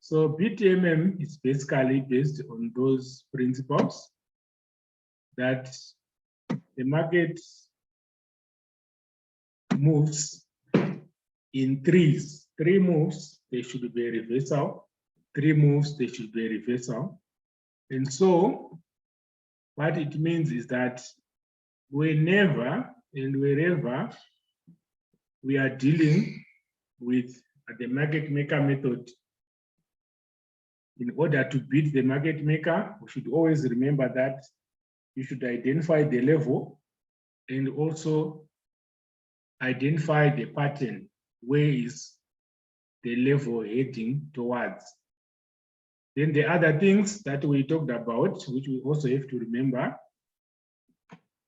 So BTMM is basically based on those principles that the market moves in threes. 3 moves, there should be a reversal. 3 moves, there should be a reversal. And so what it means is that whenever and wherever we are dealing with the market maker method, in order to beat the market maker, we should always remember that you should identify the level and also identify the pattern. Where is the level heading towards? Then the other things that we talked about, which we also have to remember,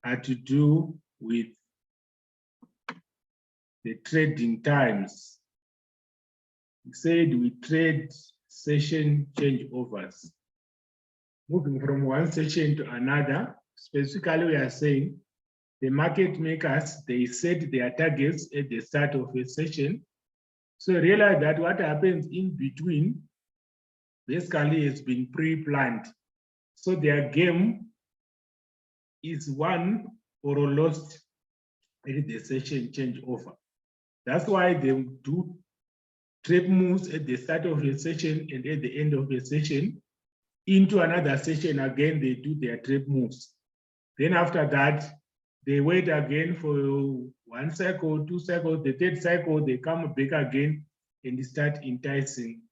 are to do with the trading times. We said we trade session changeovers. Moving from one session to another, specifically we are saying the market makers, they set their targets at the start of a session. So realize that what happens in between basically has been pre-planned. So their game is won or lost at the session changeover. That's why they do trade moves at the start of a session and at the end of a session. Into another session, again, they do their trade moves. Then after that, they wait again for 1 cycle, 2 cycles, the 3rd cycle, they come back again and start enticing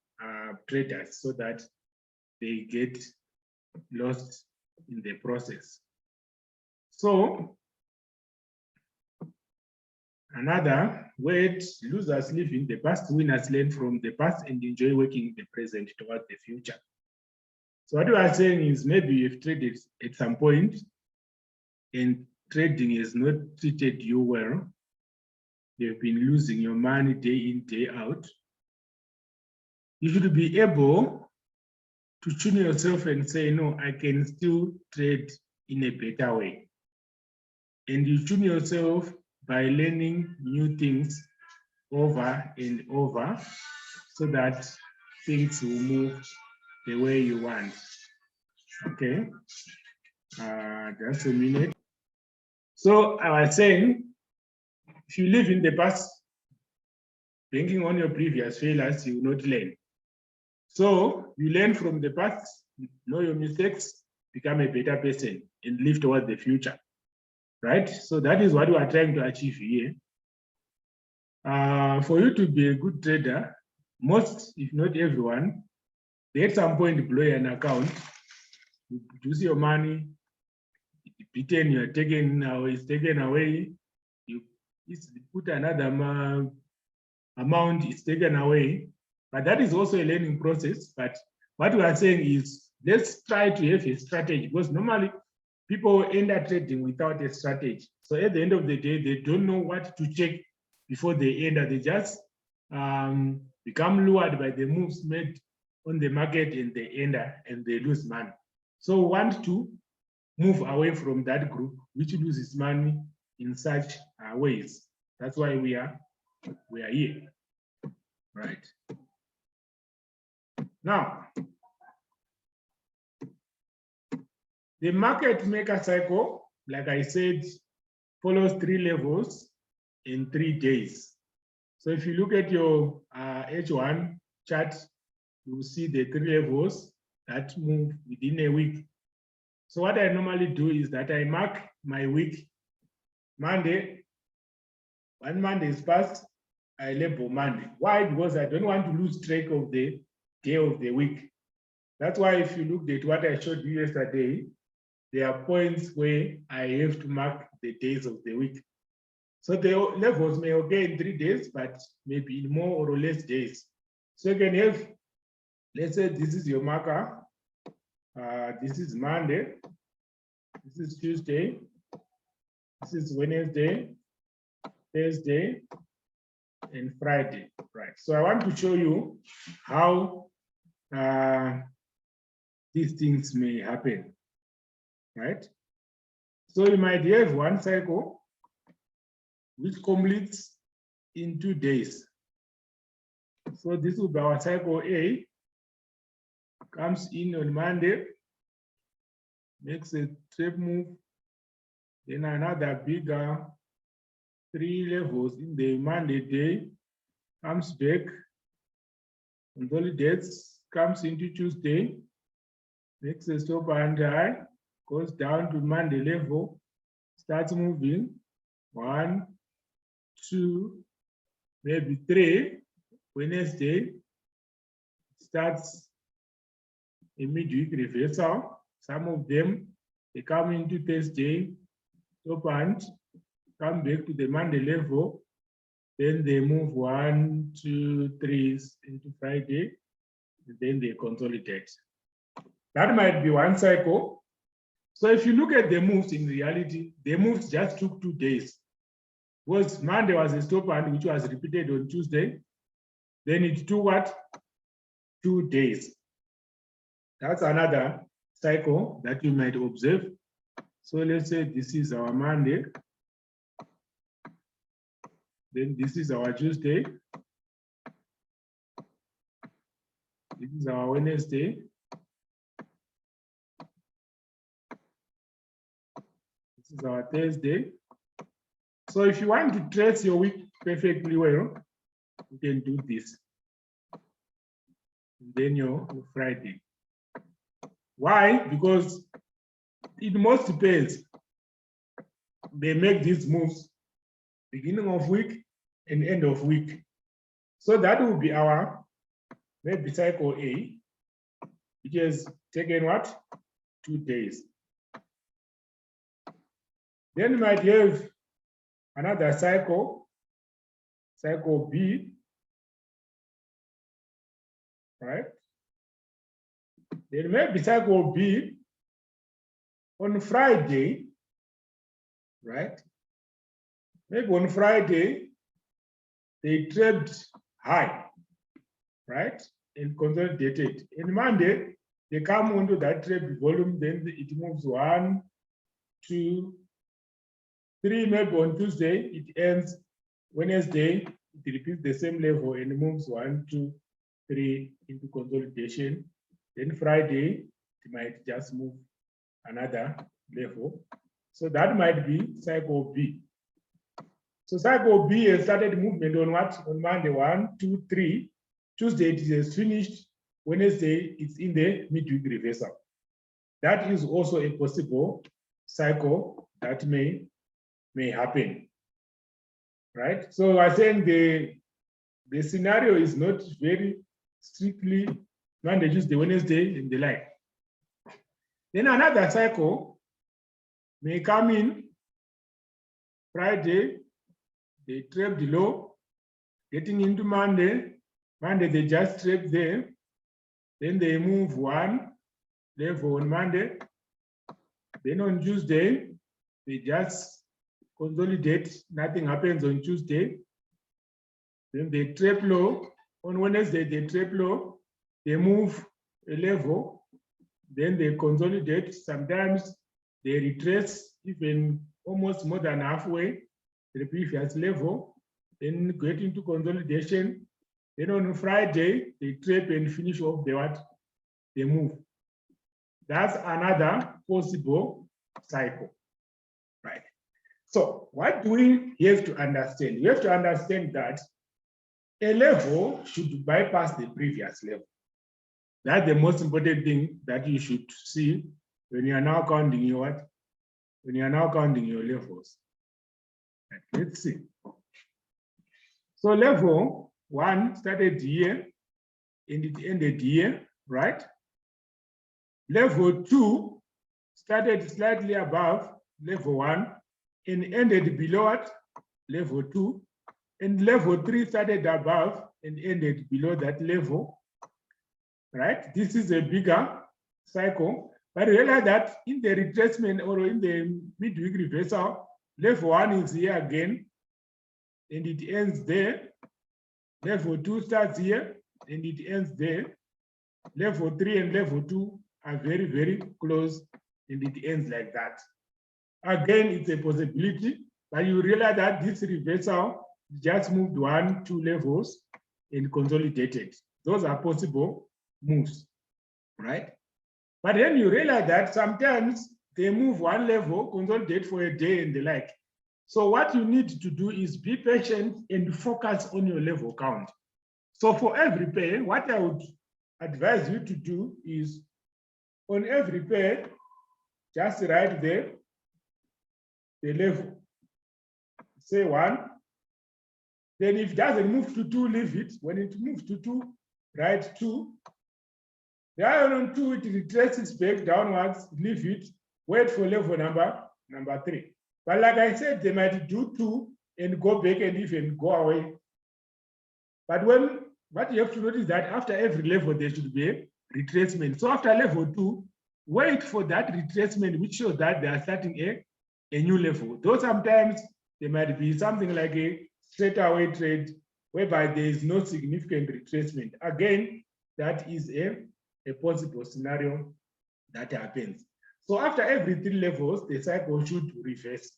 traders so that they get lost in the process. So, another word, losers live in the past, winners learn from the past and enjoy working in the present toward the future. So what we are saying is maybe you've traded at some point and trading has not treated you well. You've been losing your money day in, day out. You should be able to tune yourself and say, no, I can still trade in a better way. And you tune yourself by learning new things over and over so that things will move the way you want. Okay, just a minute. So I was saying, if you live in the past, banking on your previous failures, you will not learn. So you learn from the past, know your mistakes, become a better person, and live toward the future, right? So that is what we are trying to achieve here. For you to be a good trader, most, if not everyone, they at some point deploy an account, you produce your money, beaten, you are taken away, it's taken away, you put another amount, is taken away. But that is also a learning process. But what we are saying is, let's try to have a strategy, because normally people end up trading without a strategy. So at the end of the day, they don't know what to check before they enter. They just become lured by the moves made on the market and they enter and they lose money. So we want to move away from that group which loses money in such ways. That's why we are here, right? Now, the market maker cycle, like I said, follows 3 levels in 3 days. So if you look at your H1 chart, you will see the 3 levels that move within a week. So what I normally do is that I mark my week. Monday, one Monday is passed, I label Monday. Why? Because I don't want to lose track of the day of the week. That's why if you looked at what I showed you yesterday, there are points where I have to mark the days of the week. So the levels may occur in 3 days, but maybe in more or less days. So you can have, let's say this is your marker. This is Monday. This is Tuesday. This is Wednesday, Thursday, and Friday, right? So I want to show you how these things may happen, right? So you might have one cycle which completes in 2 days. So this will be our cycle A. comes in on Monday, makes a trap move, then another bigger 3 levels in the Monday day, comes back, consolidates, comes into Tuesday, makes a stop and high, goes down to Monday level, starts moving, 1, 2, maybe 3. Wednesday starts a midweek reversal. Some of them, they come into Thursday, stop and come back to the Monday level. Then they move 1, 2, 3 into Friday, and then they consolidate. That might be one cycle. So if you look at the moves in reality, the moves just took 2 days. Was Monday was a stop and which was repeated on Tuesday. Then it took what? 2 days. That's another cycle that you might observe. So let's say this is our Monday. Then this is our Tuesday. This is our Wednesday. This is our Thursday. So if you want to trace your week perfectly well, you can do this. And then your Friday. Why? Because in most pairs, they make these moves beginning of week and end of week. So that will be our maybe cycle A, which has taken what? 2 days. Then you might have another cycle, cycle B, right? Then maybe cycle B on Friday, right? Maybe on Friday, they trapped high, right? And consolidated. And Monday, they come onto that trap volume, then it moves 1, 2, 3, maybe on Tuesday, it ends. Wednesday, it repeats the same level and moves 1, 2, 3 into consolidation. Then Friday, it might just move another level. So that might be cycle B. So cycle B has started movement on what? On Monday, 1, 2, 3. Tuesday, it is finished. Wednesday, it's in the midweek reversal. That is also a possible cycle that may happen, right? So I think the scenario is not very strictly Monday, Tuesday, Wednesday, and the like. Then another cycle may come in Friday, they trap the low, getting into Monday. Monday, they just trap there. Then they move 1 level on Monday. Then on Tuesday, they just consolidate. Nothing happens on Tuesday. Then they trap low. On Wednesday, they trap low. They move a level. Then they consolidate. Sometimes they retrace even almost more than halfway the previous level. Then get into consolidation. Then on Friday, they trap and finish off the what? They move. That's another possible cycle, right? So what do we have to understand? We have to understand that a level should bypass the previous level. That's the most important thing that you should see when you are now counting your what? When you are now counting your levels. Right, let's see. So level 1 started here and it ended here, right? Level 2 started slightly above level 1 and ended below at level 2. And level 3 started above and ended below that level, right? This is a bigger cycle, but realize that in the retracement or in the midweek reversal, level 1 is here again, and it ends there. Level 2 starts here, and it ends there. Level 3 and level 2 are very, very close, and it ends like that. Again, it's a possibility, but you realize that this reversal just moved 1, 2 levels and consolidated. Those are possible moves. right? But then you realize that sometimes they move one level, consolidate for a day and the like. So what you need to do is be patient and focus on your level count. So for every pair, what I would advise you to do is on every pair, just write the level. Say 1. Then if it doesn't move to 2, leave it. When it moves to 2, write 2. Then on 2, it retraces back downwards, leave it, wait for level number 3. But like I said, they might do 2 and go back and even go away. But what you have to notice is that after every level, there should be a retracement. So after level 2, wait for that retracement, which shows that they are starting a new level. Though sometimes there might be something like a straightaway trade whereby there is no significant retracement. Again, that is a possible scenario that happens. So after every 3 levels, the cycle should reverse.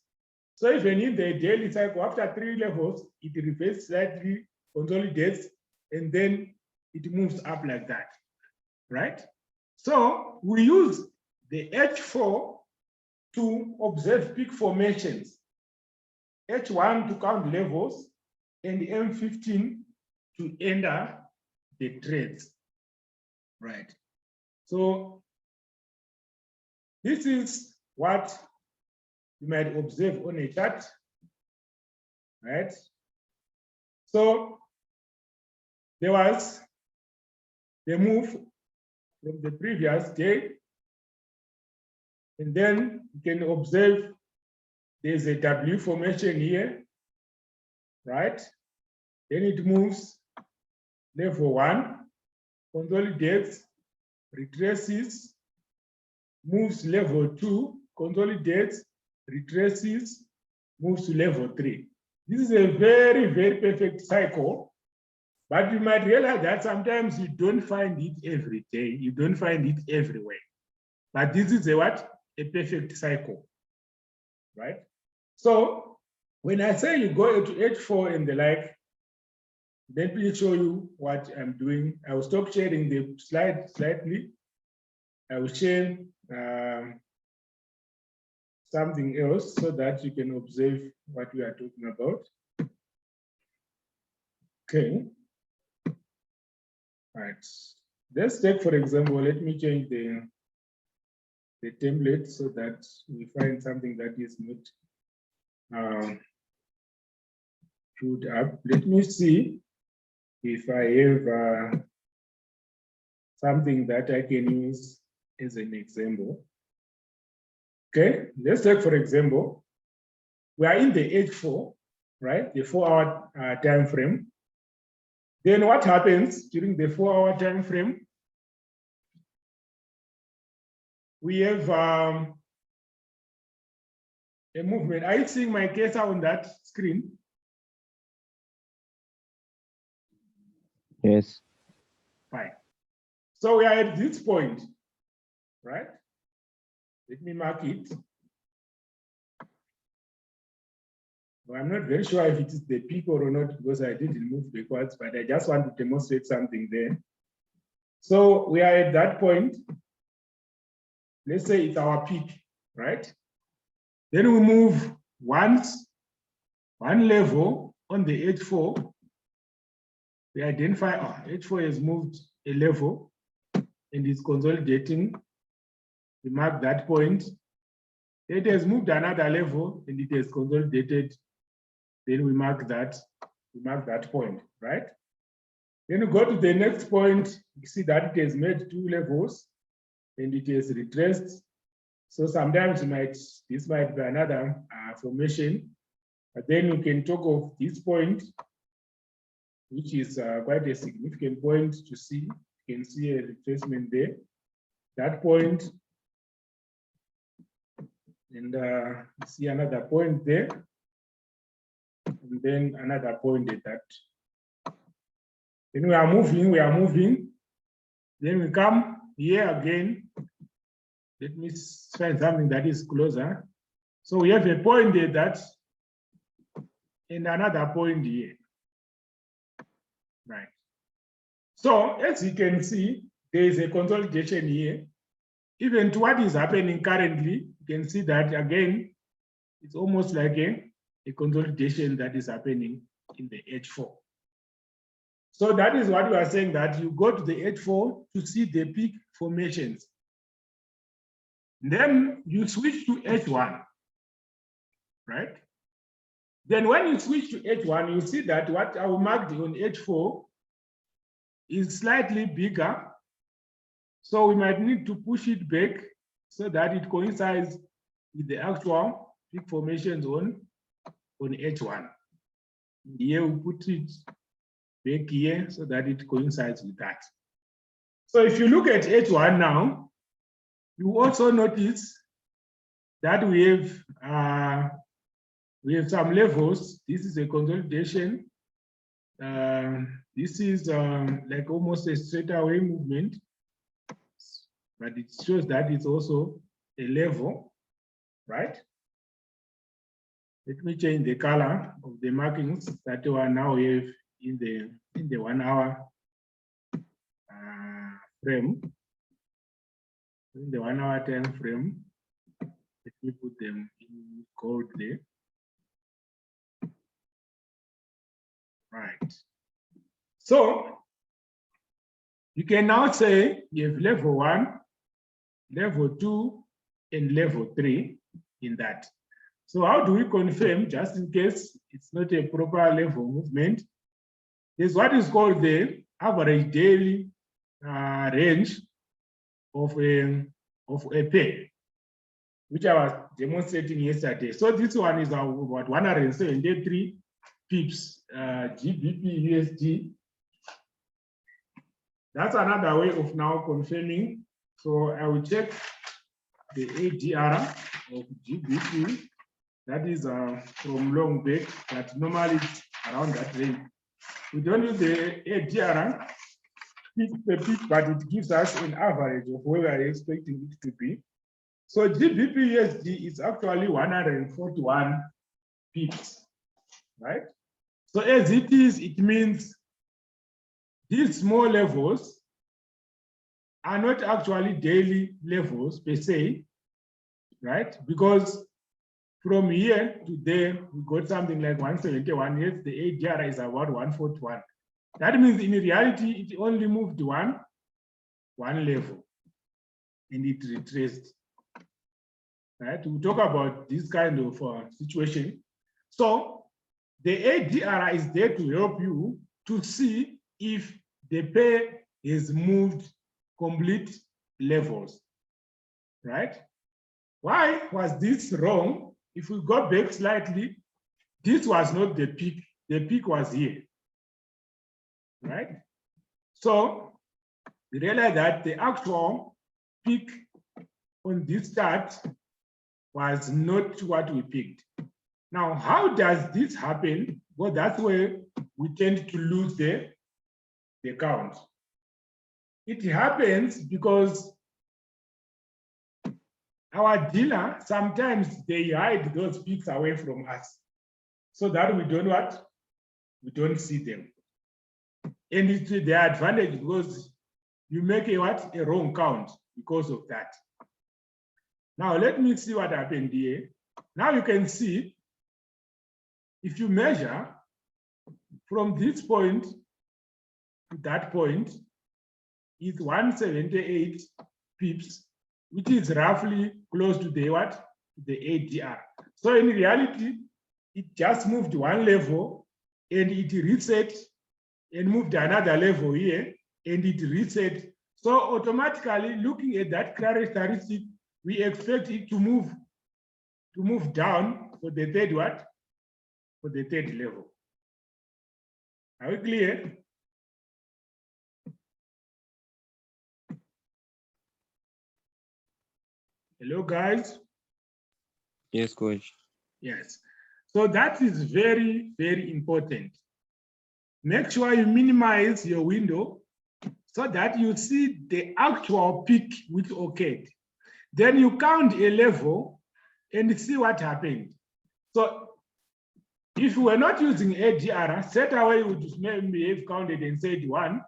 So even in the daily cycle, after 3 levels, it reverses slightly, consolidates, and then it moves up like that, right? So we use the H4 to observe peak formations, H1 to count levels, and M15 to enter the trades, right? So this is what you might observe on a chart, right? So there was the move from the previous day, and then you can observe there's a W formation here, right? Then it moves level 1, consolidates, retraces, moves level 2, consolidates, retraces, moves to level 3. This is a very, very perfect cycle, but you might realize that sometimes you don't find it every day, you don't find it everywhere. But this is a what? A perfect cycle, right? So when I say you go to H4 and the like, let me show you what I'm doing. I will stop sharing the slide slightly. I will share something else so that you can observe what we are talking about. Okay. All right. Let's take, for example, let me change the template so that we find something that is not queued up. Let me see if I have something that I can use as an example. Okay, let's take, for example, we are in the H4, right? The 4-hour time frame. Then what happens during the 4-hour time frame? We have a movement. Are you seeing my cursor on that screen? Yes. Fine. So we are at this point, right? Let me mark it. Well, I'm not very sure if it is the peak or not because I didn't move backwards, but I just want to demonstrate something there. So we are at that point. Let's say it's our peak, right? Then we move one level on the H4. We identify H4 has moved a level and is consolidating. We mark that point. It has moved another level and it has consolidated. Then we mark that point, right? Then we go to the next point. You see that it has made 2 levels and it has retraced. So sometimes this might be another formation, but then you can talk of this point, which is quite a significant point to see. You can see a retracement there. That point, and see another point there, and then another point at that. Then we are moving. Then we come here again. Let me find something that is closer. So we have a point there that, and another point here. Right. So as you can see, there is a consolidation here. Even to what is happening currently, you can see that again, it's almost like a consolidation that is happening in the H4. So that is what we are saying, that you go to the H4 to see the peak formations. Then you switch to H1, right? Then when you switch to H1, you see that what I marked on H4 is slightly bigger. So we might need to push it back so that it coincides with the actual peak formations on H1. Here we put it back here so that it coincides with that. So if you look at H1 now, you also notice that we have some levels. This is a consolidation. This is like almost a straightaway movement, but it shows that it's also a level, right? Let me change the color of the markings that we now have in the 1 hour frame. In the 1 hour time frame, let me put them in gold there. Right. So you can now say you have level 1, level 2, and level 3 in that. So how do we confirm, just in case it's not a proper level movement? There's what is called the average daily range of a pair, which I was demonstrating yesterday. So this one is about 173 pips, GBP USD. That's another way of now confirming. So I will check the ADR of GBP. That is from long back, but normally it's around that range. We don't use the ADR per peak, but it gives us an average of where we are expecting it to be. So GBP USD is actually 141 pips, right? So as it is, it means these small levels are not actually daily levels per se, right? Because from here to there, we got something like 171. Yes, the ADR is about 141. That means in reality, it only moved one level and it retraced. Right? We'll talk about this kind of situation. So the ADR is there to help you to see if the pair has moved complete levels, right? Why was this wrong? If we go back slightly, this was not the peak. The peak was here, right? So we realize that the actual peak on this chart was not what we picked. Now, how does this happen? Well, that's where we tend to lose the count. It happens because our dealer, sometimes they hide those peaks away from us so that we don't what? We don't see them. And it's their advantage because you make a what? A wrong count because of that. Now, let me see what happened here. Now you can see, if you measure from this point to that point, is 178 pips, which is roughly close to the what? The ADR. So in reality, it just moved one level and it reset and moved another level here and it reset. So automatically looking at that characteristic, we expect it to move down for the third what? For the third level. Are we clear? Hello, guys. Yes, coach. Yes. So that is very, very important. Make sure you minimize your window so that you see the actual peak which occurred. Then you count a level and see what happened. So if we were not using ADR, straight away we would maybe have counted and said 1.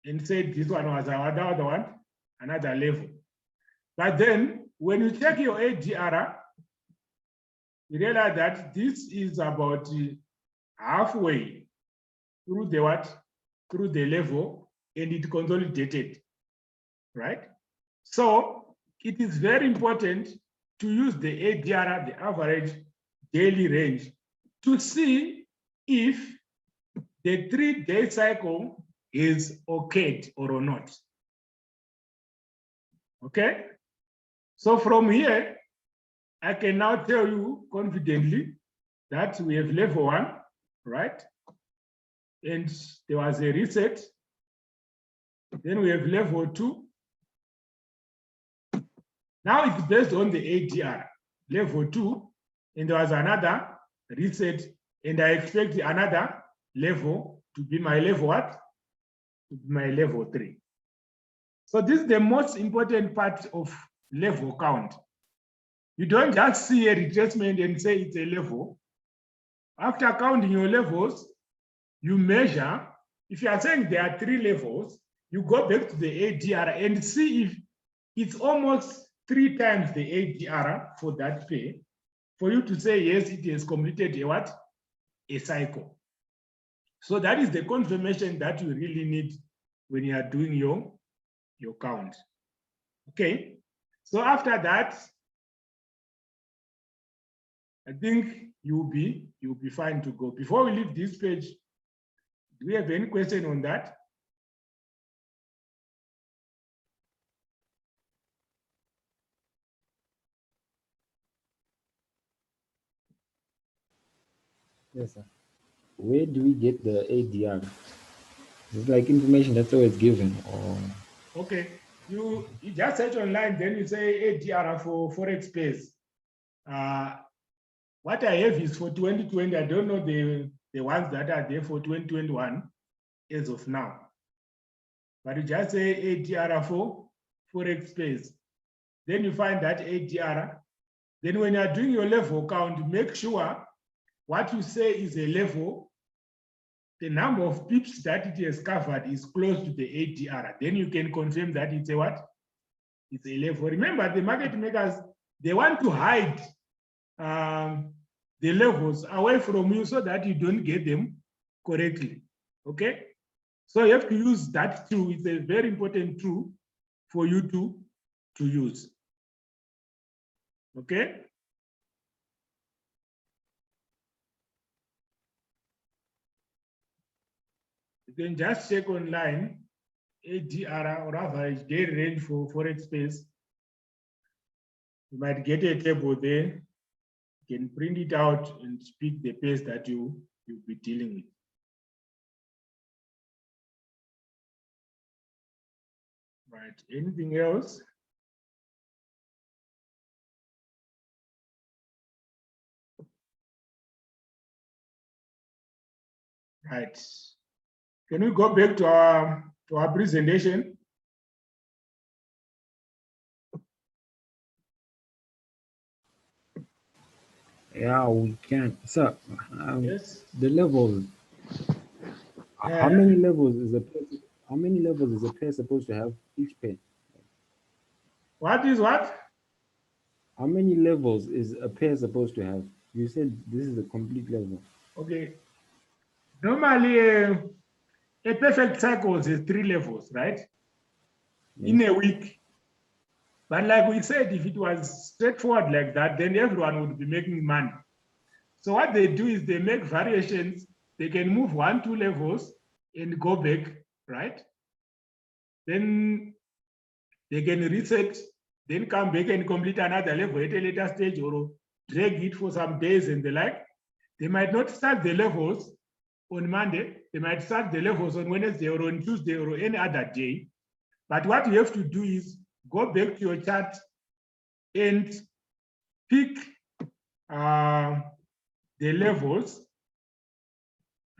and said this one was another one, another level. But then when you check your ADR, you realize that this is about halfway through the what? Through the level, and it consolidated, right? So it is very important to use the ADR, the average daily range, to see if the 3-day cycle is occurred or not. Okay? So from here, I can now tell you confidently that we have level 1, right? And there was a reset. Then we have level 2. Now it's based on the ADR, level 2, and there was another reset, and I expect another level to be my level what? To be my level 3. So this is the most important part of level count. You don't just see a retracement and say it's a level. After counting your levels, you measure. If you are saying there are 3 levels, you go back to the ADR and see if it's almost 3 times the ADR for that pair, for you to say, yes, it has completed a what? A cycle. So that is the confirmation that you really need when you are doing your count. Okay. So after that, I think you'll be fine to go. Before we leave this page, do we have any question on that? Yes, sir. Where do we get the ADR? Is it like information that's always given, or? Okay, you just search online, then you say ADR for Forex Space. What I have is for 2020. I don't know the ones that are there for 2021 as of now. But you just say ADR for Forex Space. Then you find that ADR. Then when you are doing your level count, make sure what you say is a level, the number of pips that it has covered is close to the ADR. Then you can confirm that it's a what? It's a level. Remember, the market makers, they want to hide the levels away from you so that you don't get them correctly. Okay? So you have to use that tool. It's a very important tool for you to use. Okay? You can just check online ADR or average daily range for Forex Space. You might get a table there. You can print it out and pick the pace that you'll be dealing with. Right. Anything else? Right. Can we go back to our presentation? Yeah, we can. So, Yes. the levels. How many levels is a pair? How many levels is a pair supposed to have each pair? What is what? How many levels is a pair supposed to have? You said this is a complete level. Okay. Normally, a perfect cycle is 3 levels, right? Yes. In a week. But like we said, if it was straightforward like that, then everyone would be making money. So what they do is they make variations. They can move 1, 2 levels and go back, right? Then they can reset, then come back and complete another level at a later stage or drag it for some days and the like. They might not start the levels on Monday. They might start the levels on Wednesday or on Tuesday or any other day. But what you have to do is go back to your chart and pick the levels.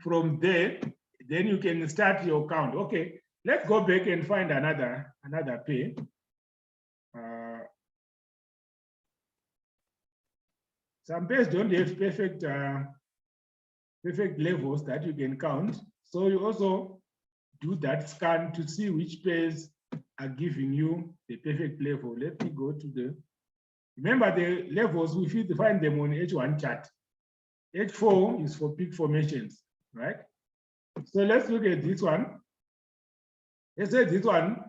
From there, then you can start your count. Okay, let's go back and find another pair. Some pairs don't have perfect levels that you can count. So you also do that scan to see which pairs are giving you the perfect level. Let me go to the, remember the levels, we find them on H1 chart. H4 is for peak formations, right? So let's look at this one. Let's say this one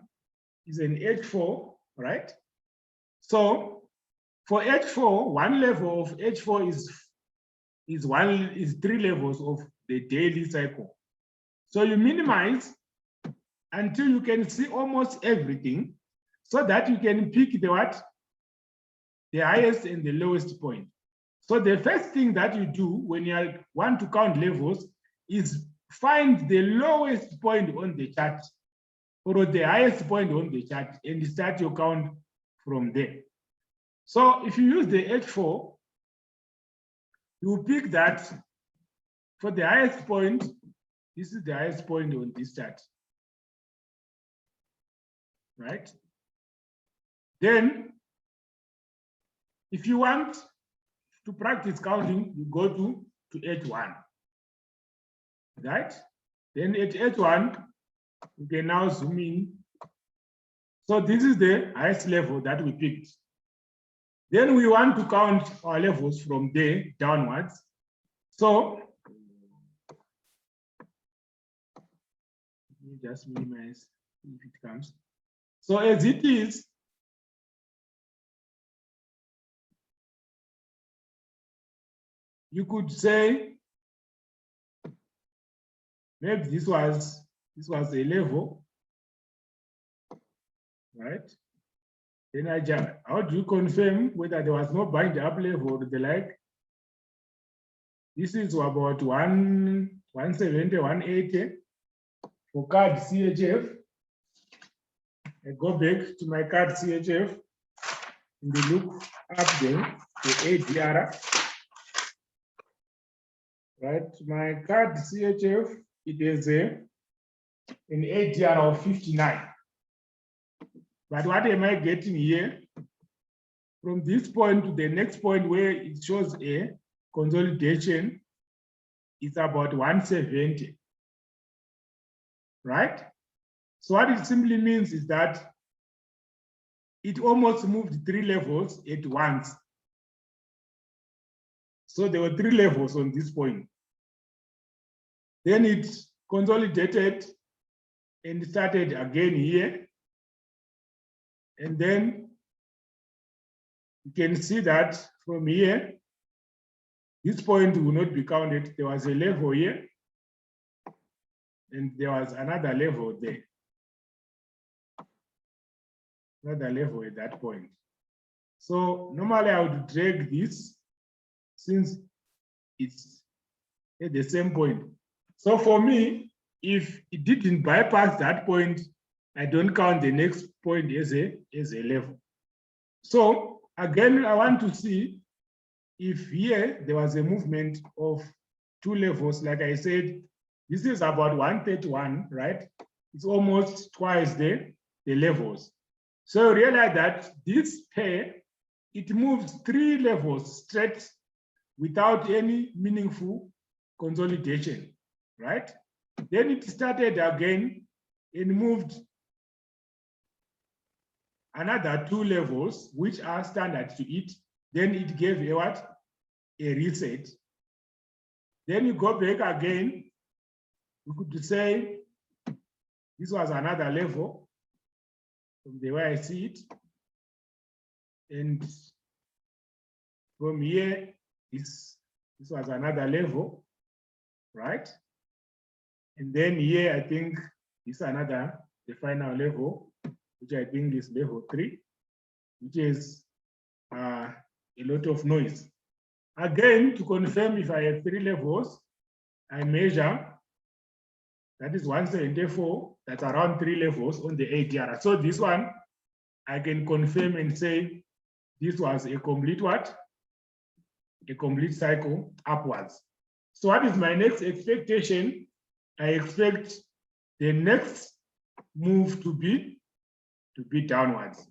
is an H4, right? So for H4, one level of H4 is 3 levels of the daily cycle. So you minimize until you can see almost everything, so that you can pick the what? The highest and the lowest point. So the first thing that you do when you want to count levels is find the lowest point on the chart or the highest point on the chart and start your count from there. So if you use the H4, you pick that for the highest point. This is the highest point on this chart, right? Then, if you want to practice counting, you go to H1, right? Then at H1, you can now zoom in. So this is the highest level that we picked. Then we want to count our levels from there downwards. So let me just minimize if it comes. So as it is, you could say maybe this was a level, right? Then how do you confirm whether there was no bind up level or the like? This is about 170, 180 for card CHF. I go back to my card CHF and they look up there, the ADR. Right, my card CHF, it is an ADR of 59. But what am I getting here? From this point to the next point where it shows a consolidation, it's about 170. Right? So what it simply means is that it almost moved 3 levels at once. So there were 3 levels on this point. Then it consolidated and started again here. And then you can see that from here, this point will not be counted. There was a level here, and there was another level there. Another level at that point. So normally I would drag this since it's at the same point. So for me, if it didn't bypass that point, I don't count the next point as a level. So again, I want to see if here there was a movement of 2 levels. Like I said, this is about 131, right? It's almost twice the levels. So realize that this pair, it moves 3 levels straight without any meaningful consolidation, right? Then it started again and moved another 2 levels, which are standard to it. Then it gave a what? A reset. Then you go back again. We could say this was another level from the way I see it. And from here, this was another level, right? And then here, I think this is another, the final level, which I think is level 3, which is a lot of noise. Again, to confirm if I have 3 levels, I measure, that is 174, that's around 3 levels on the ADR. So this one, I can confirm and say this was a complete what? A complete cycle upwards. So what is my next expectation? I expect the next move to be downwards,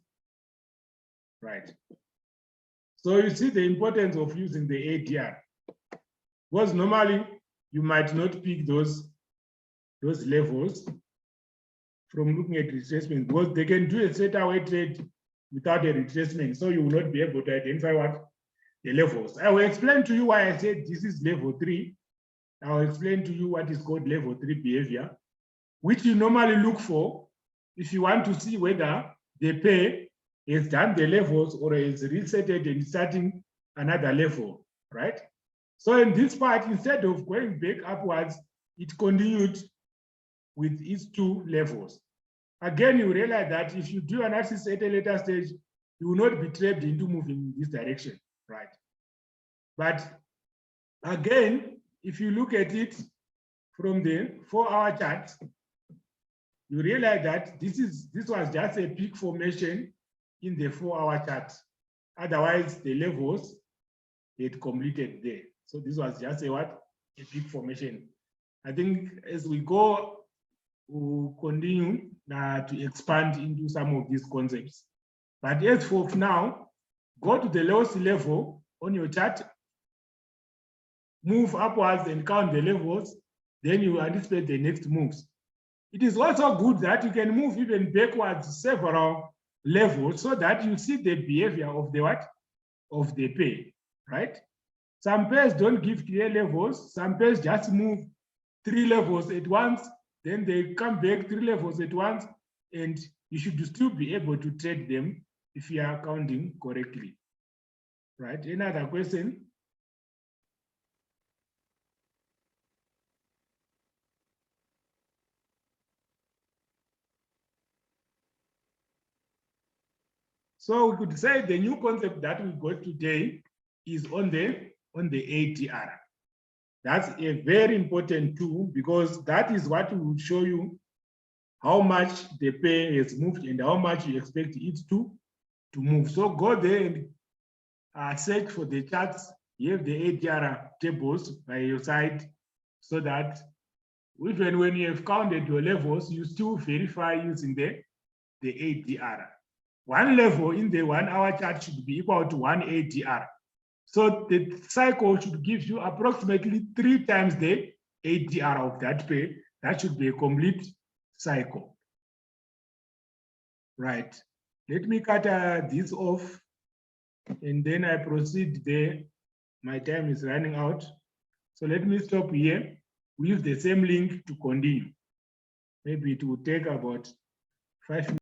right? So you see the importance of using the ADR, because normally you might not pick those levels, from looking at retracement, because they can do a straight away trade without a retracement. So you will not be able to identify what the levels. I will explain to you why I said this is level 3. I will explain to you what is called level 3 behavior, which you normally look for if you want to see whether the pair has done the levels or is resetted and starting another level, right? So in this part, instead of going back upwards, it continued with its 2 levels. Again, you realize that if you do analysis at a later stage, you will not be trapped into moving in this direction, right? But again, if you look at it from the 4-hour chart, you realize that this was just a peak formation in the 4-hour chart. Otherwise, the levels had completed there. So this was just a peak formation. I think as we go, we'll continue to expand into some of these concepts. But as for now, go to the lowest level on your chart, move upwards and count the levels, then you anticipate the next moves. It is also good that you can move even backwards several levels so that you see the behavior of the of the pair, right? Some pairs don't give clear levels. Some pairs just move 3 levels at once, then they come back 3 levels at once, and you should still be able to trade them if you are counting correctly, right? Any other question? So we could say the new concept that we got today is on the ADR. That's a very important tool because that is what will show you how much the pair has moved and how much you expect it to move. So go there and search for the charts. You have the ADR tables by your side so that even when you have counted your levels, you still verify using the ADR. 1 level in the 1-hour chart should be equal to 1 ADR. So the cycle should give you approximately 3 times the ADR of that pair. That should be a complete cycle. Right. Let me cut this off and then I proceed there. My time is running out. So let me stop here. We use the same link to continue. Maybe it will take about 5 minutes.